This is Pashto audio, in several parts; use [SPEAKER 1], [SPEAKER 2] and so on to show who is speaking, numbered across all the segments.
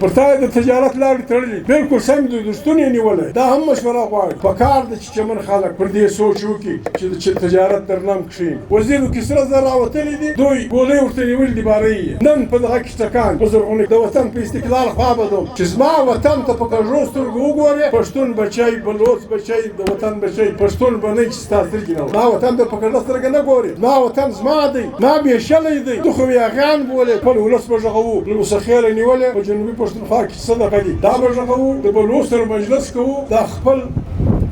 [SPEAKER 1] پر تا د تجارت لارې تړلي بالکل سم دي دوستون یې نیولی دا هم مشوره غواړي پکار ده چې چمن خلک پر دې سوچ وکړي چې تجارت در نم کښېني وزیرو کې سره زر راوتلي دي دوی ګولۍ ورته نیولي دي باره یې نن په دغه کې ټکان په زرغونې د وطن په استقلال خوا به دوم چې زما وطن ته په کږو سترګو وګورې پښتون بچی بلوڅ بچی د وطن بچی پښتون به نه چې ستا سترګې نه زما وطن ته په کږه سترګه نه ګورې زما وطن زما دی ما بېشلی دی ته خو یاغیان بولې خپل ولس به غږوو له موسیخېله نیولې په جنوبي پښتونخوا کې صدقه دي دا به غږوو د بلوڅ سره مجلس کوو دا خپل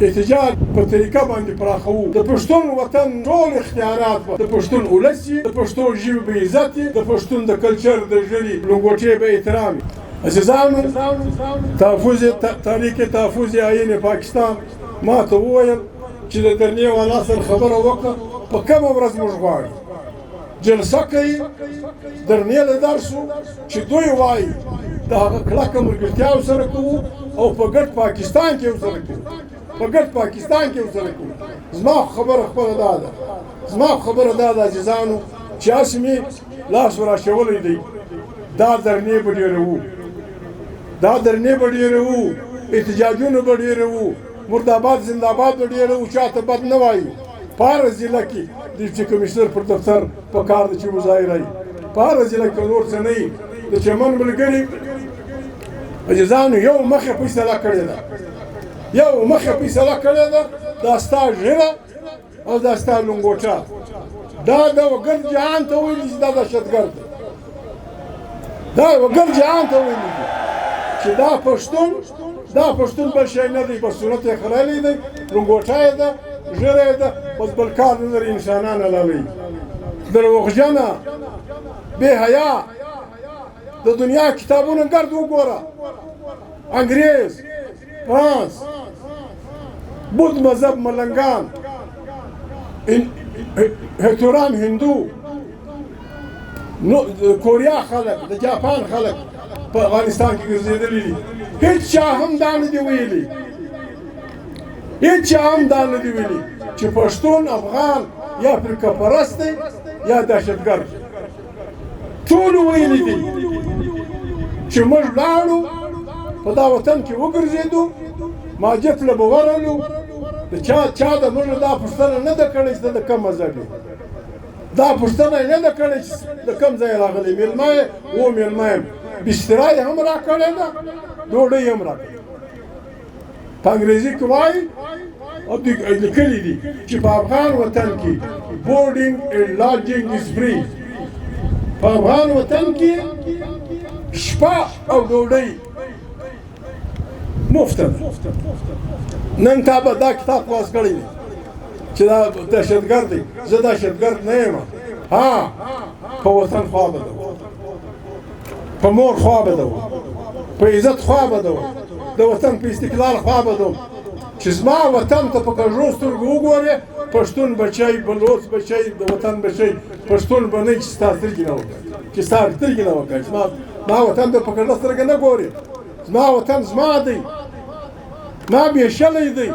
[SPEAKER 1] احتجاج په طریقه باندې پراخوو د پښتون وطن ټول اختیارات به د پښتون ولس وي د پښتو ژبې به عزت وي د پښتون د کلچر د ژړې لنګوټې به احترام وي عزیزانو تحریک تحفظ آیین پاکستان ما ته وویل چې د درنې والا سره خبره وکړه په کومه ورځ موږ غواړو جلسه کوي درنې له درسو چې دوی وایي د هغه کلکه ملګرتیا ورسره کوو او په ګډ پاکستان کې ورسره کوو په ګډ پاکستان کې ورسره کوو زما خبره خپله دا ده زما خبره دا ده عزیزانو چې هسې مې لاس وراشولی دی دا درنې به ډېروو دا درنې به ډېروو احتجاجونه به ډېروو مرداباد زنده‌باد به ډېروو چاته بد نه وایو په هره ضلع کې ډیپټي کمیشنر پر دفتر په کار ده چې مظاهره وي په هره ضلع کې نور څه نه وي د چمن ملګري عزیزانو یو مخې فیصله کړې ده یو مخې فیصله کړې ده دا ستا ژیره او دا ستا لنګوټه دا د وګړ جهان ته ویلي چې دا دهشتګرد دی دا وګړ جهان ته ویلي دي چې دا پښتون بل شی نه دی بس صورت یې خریلی دی لنګوټه یې ده ژیره یې ده بس بل کار نه لري انسانان حلالوي دروغجنه بې حیا د دنیا کتابونه ګرد وګوره انګریز فرانس بود مذهب ملنګان هکتوران هندو کوریا خلک د جاپان خلک په افغانستان کې ګرځېدلي دي هېڅ چا هم دا نه دي ویلي هېڅ چا هم دا نه دي ویلي چې پښتون افغان یا فرقه پرست دی یا دهشتګرد ټولو ویلي دي چې موږ لاړو په دا وطن کې وګرځېدو ماجت له به ورغلو د چا د موږ دا پوښتنه نه ده کړې چې ته د کوم مذهب یې دا پوښتنه یې نه ده کړې چې د کوم ځای راغلی مېلمه یې و مېلمه یم بستره یې هم راکړې ده ډوډۍ یې هم راکړې په انګریزي کې وایي او لیکلي دي چې په افغان وطن کې بورډینګ اینډ لاډجینګ از فري په افغان وطن کې شپه او ډوډۍ مفته ده نن تا به دا کتاب خلاص کړی دی چې دا دهشتګرد دی زه دهشتګرد نه یم ها په وطن خوا به ده په مور خوا به ده په عزت خوا به ده د وطن په استقلال خوا به ده چې زما وطن ته په کږو سترګو وګورې پښتون بچی بلوڅ بچی د وطن بچی پښتون به نه چې ستا سترګې نه وکړي چې ستا سترګې نه وکړي زما وطن ته په کږه سترګه نه ګورې زما وطن زما دی ما بېشلی دی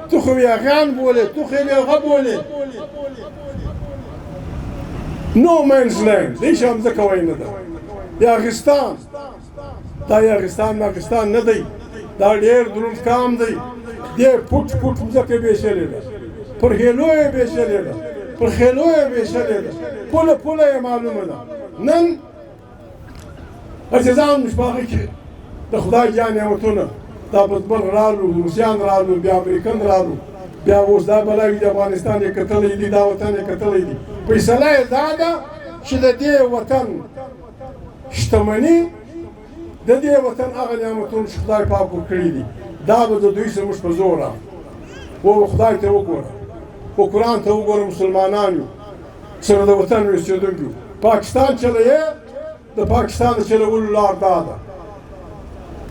[SPEAKER 1] تو خو یاغیان بولې تو خو یې هغه بولې نو مینز لینډ دې شی هم ځکه وایي نه ده یاغستان دا یاغستان نه دی دا ډېر دروند کام دی دې پټ مځکه بېشلې ده پر هیلو یې بېشلې ده پر خیلو یې بېشلې ده پوله یې معلومه ده نن عزیزان موږ په هغې کې د خدای جان نعمتونه دا بزبل رالو روسیان رالو بیا امریکن رالو بیا اوس دا بلاوي د افغانستان یې کتلی دي دا وطن یې کتلی دي فیصله یې دا ده چې د دې وطن شتمني د دې وطن هغه نعمتونه چې خدای پاک ورکړي دي دا به د دوی سره موږ په زور و خدای ته وګوره و قرآن ته وګوره مسلمانان یو سره د وطن اوسېدونکي پاکستان چلوي د پاکستان د چلولو لار دا ده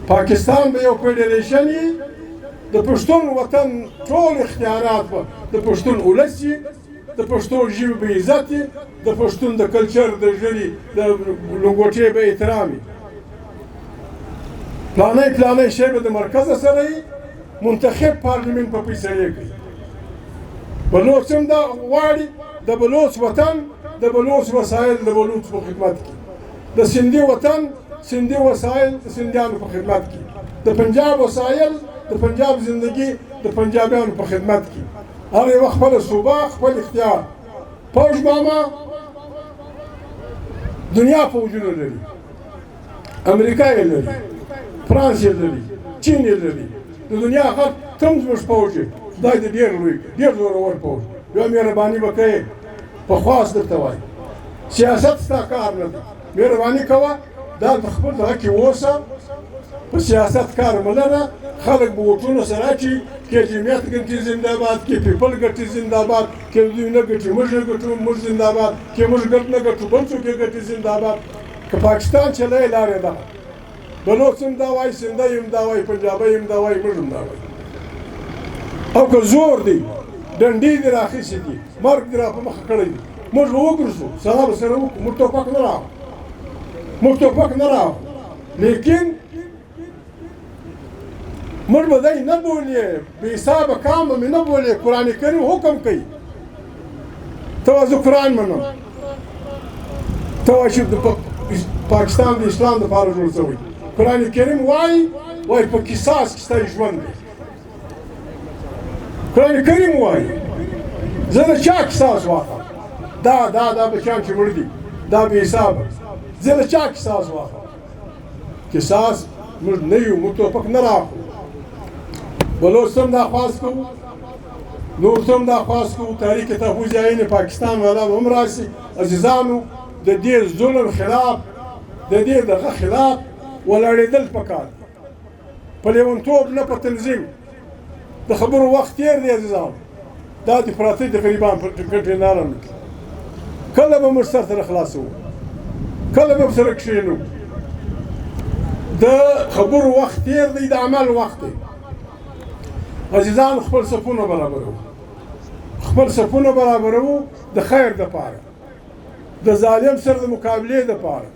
[SPEAKER 1] پاکستان به یو فیډریشن وي د پښتون وطن ټول اختیارات به د پښتون ولس وي د پښتو ژبې به عزت وي د پښتون د کلچر د ژړې د لنګوټې به احترام وي پلانی شی به د مرکز سره وي منتخب پارلمنت په فیصلې کوي بلوڅ هم دا غواړي د بلوڅ وطن د بلوڅ وسایل د بلوڅ په خدمت کې د سندي وطن سندي وسایل د سندیانو په خدمت کې د پنجاب وسایل د پنجاب زندگی د پنجابیانو په خدمت کې هر یو خپل صوبه خپل اختیار فوج ماما دنیا فوجونه لري امریکا یې لري فرانس یې لري چین یې لري د دنیا هر کم زموږ فوج دا د ډېر لوی ډېر زورور فوج یوه مهرباني به کوې په خواست درته وایي سیاست ستا کار نه دی مهرباني کوه دا د خپل دغه کې اوسه په سیاست کار مه لره خلک به ووټونه سره اچي که جمعیت ګټي زنده‌باد که پیپل ګټي زنده‌باد که دوی نه ګټي موږ نه ګټو موږ زنده‌باد که موږ ګټ نه ګټو بل څوک یې ګټي زنده‌باد که پاکستان چلی لارې ده بلوڅ هم دا وایي سندی هم دا وایي پنجابی هم دا وایي موږ هم دا وایي او که زور دی ډنډې دې راخیستې دي مرګ دې را په مخه کړی دی موږ به وګرځو سلا به سره وکړو موږ ټوپک نه راوړو موږ ټوپک نه راوړو لیکن موږ به دی نه بولې بې حسابه کام به مې نه بولې قرآن کریم حکم کوي ته وایه زه قرآن منم ته وایه چې پاکستان د اسلام دپاره جوړ شوی قرآن کریم وایي په قصاص کې ستا ژوند دی قرآن کریم وایي زه د چا قصاص واخلم دا بچیان چې مړه دي دا بې حسابه زه د چا قصاص واخلم قصاص موږ نه یو موږ ټوپک نه راخلو بلوڅ هم دا خواست کوو نور ته هم دا خواست کوو تحریک تحفظ عین پاکستان والا به هم راشي عزیزانو د دې ظلم خلاف د دې دغه خلاف ولاړېدل پکار په لیونتوب نه په تنظیم د خبرو وخت تېر دی عزیزانو دا د پراته د غریبان په کنټینرانو کې کله به موږ سر سره خلاصوو کله به سره کښېنو د خبرو وخت تېر دی د عمل وخت دی عزیزانو خپل صفونه برابرو خپل صفونه برابرو د خیر دپاره د ظالم سره د مقابلې دپاره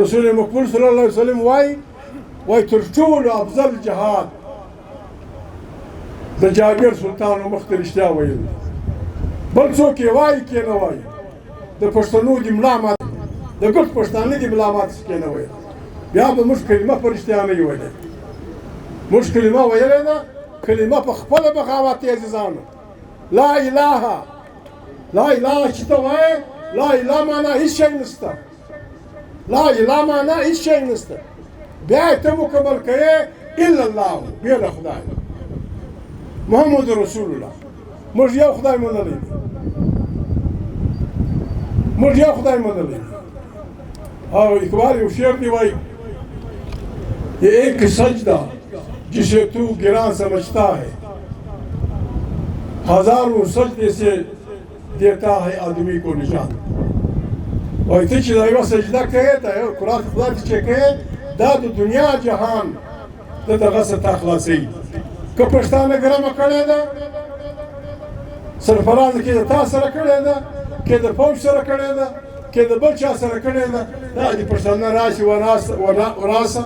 [SPEAKER 1] رسول مقبول صلی الله علیه وسلم وایي تر ټولو افضل جهاد د جابر سلطان مخ ته رښتیا ویل بل څوک یې وایي که نه وایي د پښتنو د ملا مات د ګډ پښتانه د ملا مات کې نه ویل بیا به موږ کلمه په رښتیا نه یې ویلی موږ کلمه ویلې ده کلمه په خپله بغاوت دی عزیزانو لا اله چې ته وایې لا اله معنا هېڅ شی نشته لا اله معنا هېڅ شی نشته بیا یې ته مکمل کوې الا الله بې له خدای محمد رسول الله موږ یو خدای منلی موږ یو خدای منلی او اقبال یو شعر دی وایي یہ ایک سجدہ جسے تو گراں سمجھتا ہے ہزاروں سجدے سے دیتا ہے آدمی کو نشان وایي ته چې دا یوه سجده کوې دا یو قرآن خدا ته چې کوې دا د دنیا جهان د دغه څه تا خلاصوي که پښتانه ګرمه کړې ده سرفرازه کې د تا سره کړې ده که د فوج سره کړې ده که د بل چا سره کړې ده دا د پښتانه راشي وراسه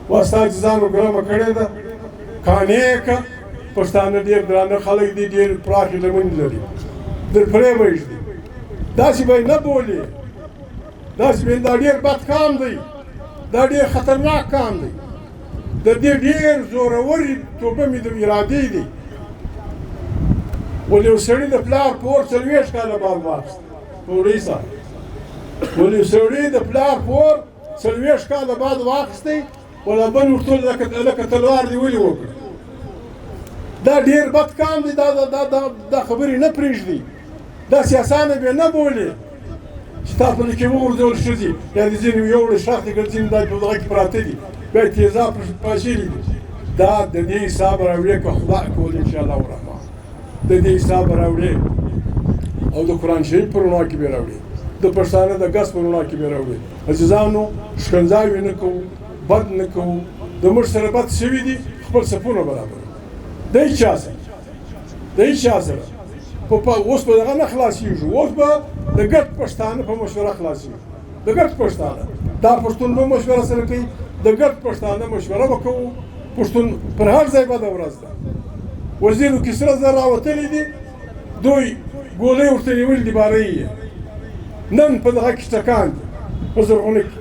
[SPEAKER 1] واستا عزیزانو ګرمه کړې ده قانع که پښتانه ډېر درانه خلک دي ډېر پراخې لمنې لري در پرې وژدي داسې به یې نه بولې داسې به دا ډېر بد کام دی دا ډېر خطرناک کام دی د دې ډېر زورورې توبه مې د ارادې دی ولې یو سړي د پلار پور 40 کاله بعد واخیست پورې سره ولې یو سړي د پلار پور 40 کاله بعد واخیستی ولا بل ورته لکه تلوار دی ولې وکړ دا ډېر بد کام دی دا خبرې نه پرېږدي داسې اسانه به نه بولې چې تا په کې وغورځول ښځې یا د ځینې یو وړې شاخ دي ګرځي دا په دغه کې پراته دي بیا یې تیزاب پاشلي دي دا د دې حساب راوړې که خدای کول انشاءالله الرحمن د دې حساب راوړې او د قرآن شریف په رڼا کې به راوړې د پښتانه د ګس په رڼا کې به راوړې عزیزانو ښکنځاوې نه کوو بد نه کوو د موږ سره بد شوي دي خپل صفونه برابر د هېچ چا سره اوس به دغه نه خلاصېږو اوس به د ګډ پښتانه په مشوره خلاصېږو د ګډ پښتانه دا پښتون به مشوره سره کوي د ګډ پښتانه مشوره به کوو پښتون پر هر ځای بده ورځ ده وزیرو کې سره زر راوتلي دي دوی ګولۍ ورته نیولي دي بارۍ یې نن په دغه کې ټکان دي په زرغونه کې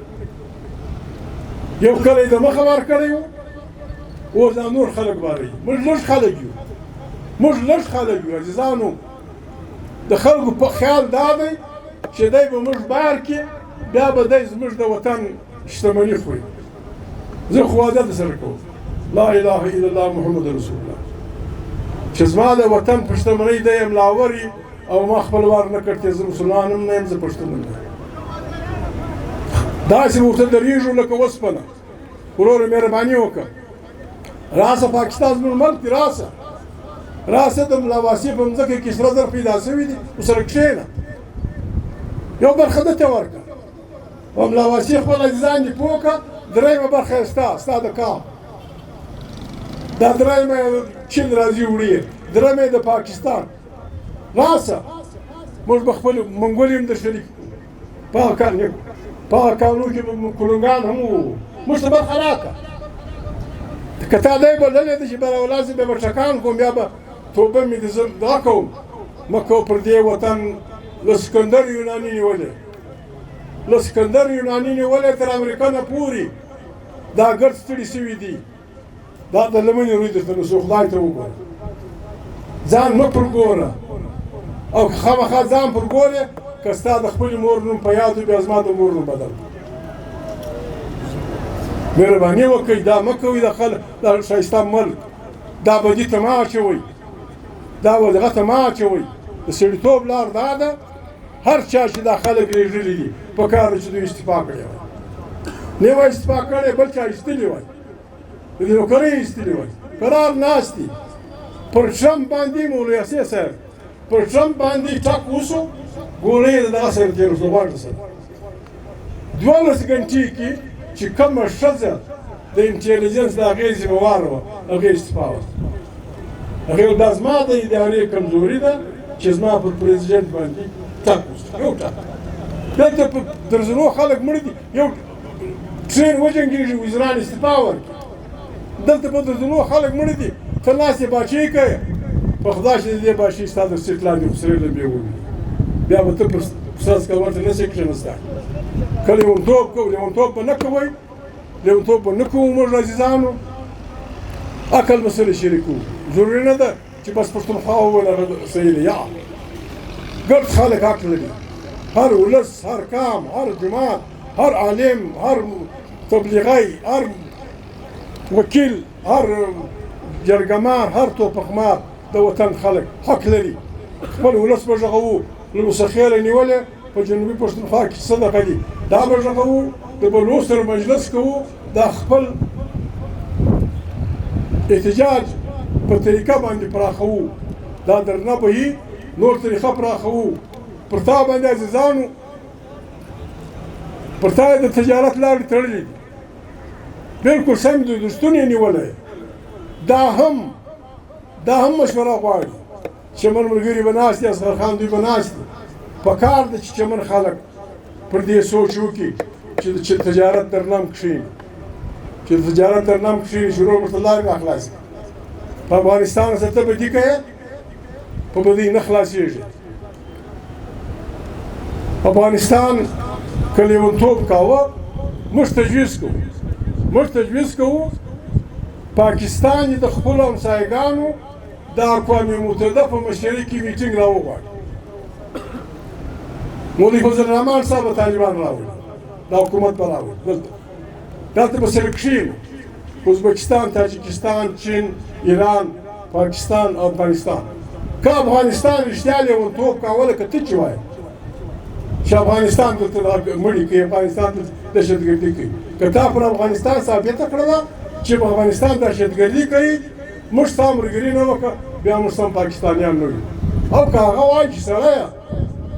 [SPEAKER 1] یو کلی د مخه ورکړی و اوس دا نور خلک باري موږ لږ خلک یو موږ لږ خلک یو عزیزانو د خلکو په خیال دا دی چې دی به موږ بار کړي بیا به دی زموږ د وطن شتمني خوري زه خو واده درسره کوم لا اله الا الله محمد رسول الله چې زما د وطن په شتمنۍ دی ملاوري او ما خپل وار نه کړ چې زه مسلمان هم نه یم زه پښتون هم نه یم داسې به ورته درېږو لکه اوسپنه وروره مهرباني وکړه راسه پاکستان زموږ ملک دی راسه د ملاواسي په مځکه کې سره زر پیدا شوي دي ورسره کښېنه یو برخه درته ورکړه او ملاواسي خپل عزیزان دې پوه کړه درېیمه برخه یې ستا د کار دا درېیمه چین راځي وړي درېیمه د پاکستان راسه موږ به خپل منګولي هم در شریک په هغه کارونو کې به کلنګان هم وو موږ ته برخه راکړه که تا دی بللی دی چې براولاسې به به ټکان کوم بیا به توبه مې د زه دا کوم مه کوه پر دې وطن له سکندر یوناني نیولې له سکندر یوناني نیولې تر امریکا نه پورې دا ګرد ستړي شوي دي دا د لمنې روی درته نو خدای ته وګوره ځان مه پرګوره او که خامخا ځان پرګورې که ستا د خپلې مور نوم په یاد وي بیا زما د مور نوم بدل مهرباني وکړئ دا مه کوئ د خلک دا ښایسته ملک دا بدي ته مه اچوئ دا ودغه ته مه اچوئ د سړیتوب لار دا ده هر چا چې دا خلک لېږلي دي په کار ده چې دوی استفا کړی وای نه وای استفا کړی بل چا ایستلي وای د دې نوکرۍ ایستلي وای قرار ناست دي پر ټرمپ باندې مولوي اسې صاحب پر ټرمپ باندې ټک وشو ګولۍ یې د دغه سره تېر شو غوږ سره 12 ګنټې کې چې کومه ښځه د انټیلیجنس د هغې ذمهوار وه هغې استفا وه هغې ویل دا زما د ادارې کمزوري ده چې زما پر پرزیدنټ باندې ټک وشو یو ټک دلته په درزنو خلک مړه دي یو ټرین وجنګېږي وزیران استفا ورکړي دلته په درزنو خلک مړه دي ته ناستې باچۍ کوې په خدای چې د دې باچۍ ستا د سیټ لاندې خو سرې لمبې وویني بیا به ته پر ساز کولو ته نه شې کښېنستی که لیونتوب کوو لیونتوب به نه کوئ لیونتوب به نه کوو موږ عزیزانو عقل به سره شریکوو ضروري نه ده چې بس پښتونخوا وویل هغه صحیح دی یا ګرد خلک حق لري هر ولس هر قام هر جماعت هر عالم هر تبلیغی هر وکیل هر جرګمار هر توپخمار د وطن خلک حق لري خپل ولس به غږوو له مسخیله نیولې په جنوبي پښتونخوا کې صدقه دي دا به غږوو د بلوڅ سره مجلس کوو دا خپل احتجاج په طریقه باندې پراخوو دا درنه بهي نور طریقه پراخوو پر تا باندې عزیزانو پر تا د تجارت لارې تړلې دي بلکل سم د دستون یې نیولی دا هم مشوره غواړي چمن ملګري به ناست دي اصغر خان دوی به ناست دي په کار ده چې چمن خلک پر دې سوچ وکړي چې تجارت در نم کښېني چې تجارت در نم کښېني شروع ورته لارې راخلاص کړي په افغانستان سره ته بدي کوې په بدۍ نه خلاصېږي افغانستان که لیونتوب کاوه موږ تجویز کوو پاکستان یې د خپلو همسایګانو د اقوام متحده په مشرۍ کې میټینګ راوغواړي مولوي فضل الرحمن صاحب به طالبان راوړي دا حکومت به راوړي دلته به سره کښېنو ازبکستان تاجکستان چین ایران پاکستان او افغانستان که افغانستان رښتیا لیونتوب کاوله که ته چې وایې چې افغانستان دلته مړي کوي افغانستان دلته دهشتګردي کوي که تا پر افغانستان ثابته کړله چې په افغانستان دهشتګردي کوي موږ ستا ملګري نه وکړه بیا موږ سم پاکستانیان نه یو او که هغه وایي چې سړیه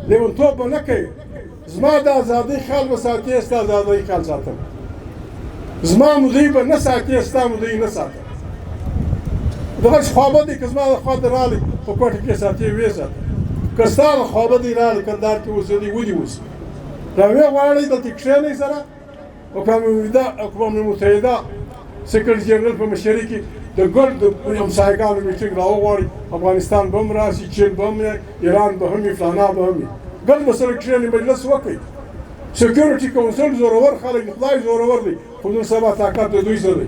[SPEAKER 1] لیونتوب به نه کوي زما د ازادۍ خیال به ساتې ستا ازادۍ خیال ساتم زما مودۍ به نه ساتې ستا مودۍ نه ساتم دغسې خوابدۍ که زما د خوا ته راغلی په کوټه کې ساتې ویې ساتم که ستا د خوابدۍ راغلی کندهار کې اوسېدی ودې اوسي راویې غواړئ دلته کښېنئ سره اقوام متحده سیکرټري جنرال په مشرۍ کې د ګرد همسایګانو میټینګ راوغواړي افغانستان به هم راشي چین به هم ایران به هم وي فلانا به هم وي ګرد به سره کښېنئ مجلس وکړئ سکیورټي کونسل زورور خلک خدای زورور دی خو نن سبا طاقت د دوی سره دی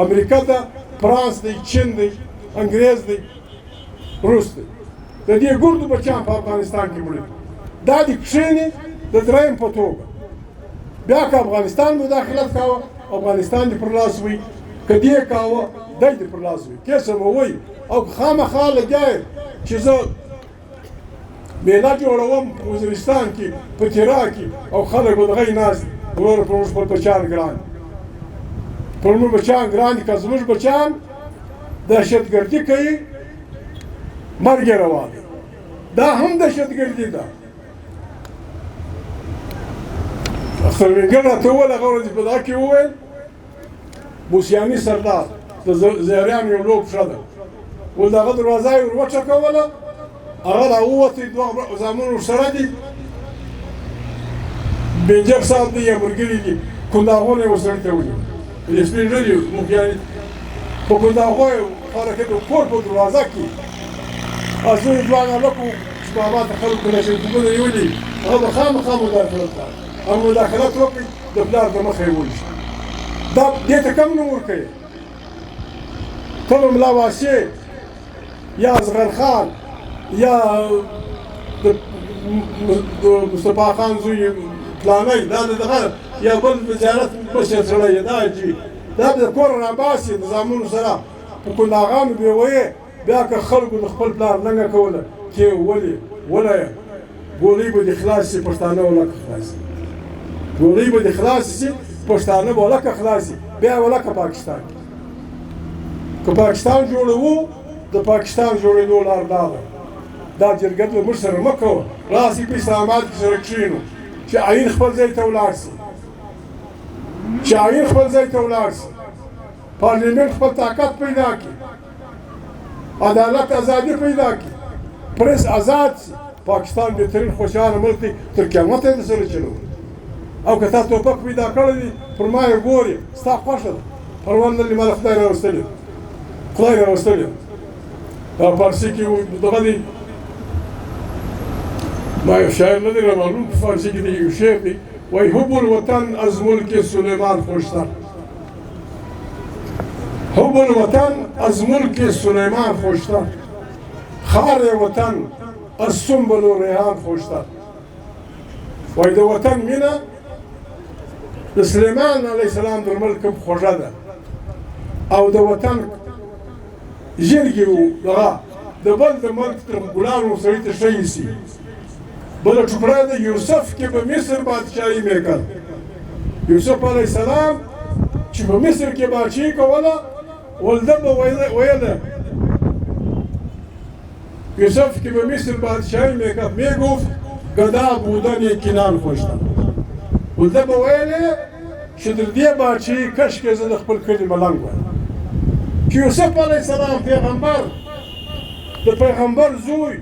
[SPEAKER 1] امریکا ته فرانس دی چین دی انګریز دی روس دی د دې ګردو بچیان په افغانستان کې مړه دا دي کښېني د دریم په توګه بیا که افغانستان مداخلت کاوه افغانستان دې پر لاس وي که دې کاوه دی دې پر لاس وي کیسه به وایي او خامخا لګیا یې چې زه میله جوړوم په وزیرستان کې په تیرا کې او خلک به دغه ناست دي وروره پر موږ خپل بچیان ګران دي پر موږ بچیان ګران دي که زموږ بچیان دهشتګردي کوي مرګ یې روا دی دا هم دهشتګردي ده اختر وینګر راته وویل هغه ورځ په دغه کې وویل موسیاني سردار د زیاریانو یو لوی پښه ده ول د هغه دروازه یې ور وټکوله هغه راووتی دوه زامن ورسره دي بنجر صاحب دی یا ملګري دي کنداغونه یې ورسره ته ولي د سپین ږیري موږیاني په کنداغو یې خلک د کور په دروازه کې زه یې ځوان هلک و چې بابا ته خلکو کلاشینکوفونه یې ولي هغه به خامخا مداخلت کوي او مداخلت وکړي د پلار د مخه یې ونیسي دا دې ته کم نوم ورکوي ته به ملا واسع یا اصغر خان یا د مصطفی خان زوی پلانی دا دغه یا بل وزارت مشر سړی دا چې دا د کور راباسي د زامنو سره په کنداغانو به وایي بیا که خلکو د خپل پلار لنګه کوله چې ولې وله ګولۍ به دې خلاص شي پښتانه ولکه خلاص شي ګولۍ به دې خلاص شي پښتانه به ولکه خلاص شي بیا ولکه پاکستان که پاکستان جوړوو د پاکستان جوړېدو لار دا ده دا جرګه له موږ سره مه کوه راسئ په اسلاماباد کې سره کښېنو چې عین خپل ځای ته ولاړ شي چې عین خپل ځای ته ولاړ شي پارلیمنټ خپل طاقت پیدا کړي عدالت ازادي پیدا کړي پریس آزاد شي پاکستان بهترین خوشحاله ملک دی تر قیامته یې سره چلو او که تا توپک پیدا کړی دی پر ما یې ګورې ستا خوښه ده پروا نه لري ما له خدای راوستلې خدای راوستلې په فارسي کې دغه دی ما یو شاعر نه دی رامعلوم په فارسي کې دی یو شعر دی وایي حب الوطن از ملک سلیمان خوشتر حب الوطن از ملک سلیمان خوشتر خار وطن از سنبل و ریحان خوشتر وایي د وطن مینه د سلیمان علیه السلام در ملک خوږه ده او د وطن ژرګې و دغه د بل د ملک تر ګلانو سړي ته ښه ایسي بله ټوکړه د یوسف کې په مصر بادشاهي میکل یوسف علیه السلام چې په مصر کې بادشاهي کوله ولده به ویله یوسف که به مصر بادشاهی میکرد میگفت گدا بودن کنان خوشتم ولده به ویله چې در دې بادشاهي کشکې زه د خپل کلي ملنګ وایم چې یوسف علیه السلام پیغمبر د پیغمبر زوی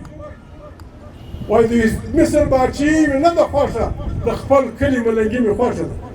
[SPEAKER 1] وایي د مصر بادشاهي مې نه ده خوښه د خپل کلي ملنګي مې خوښه ده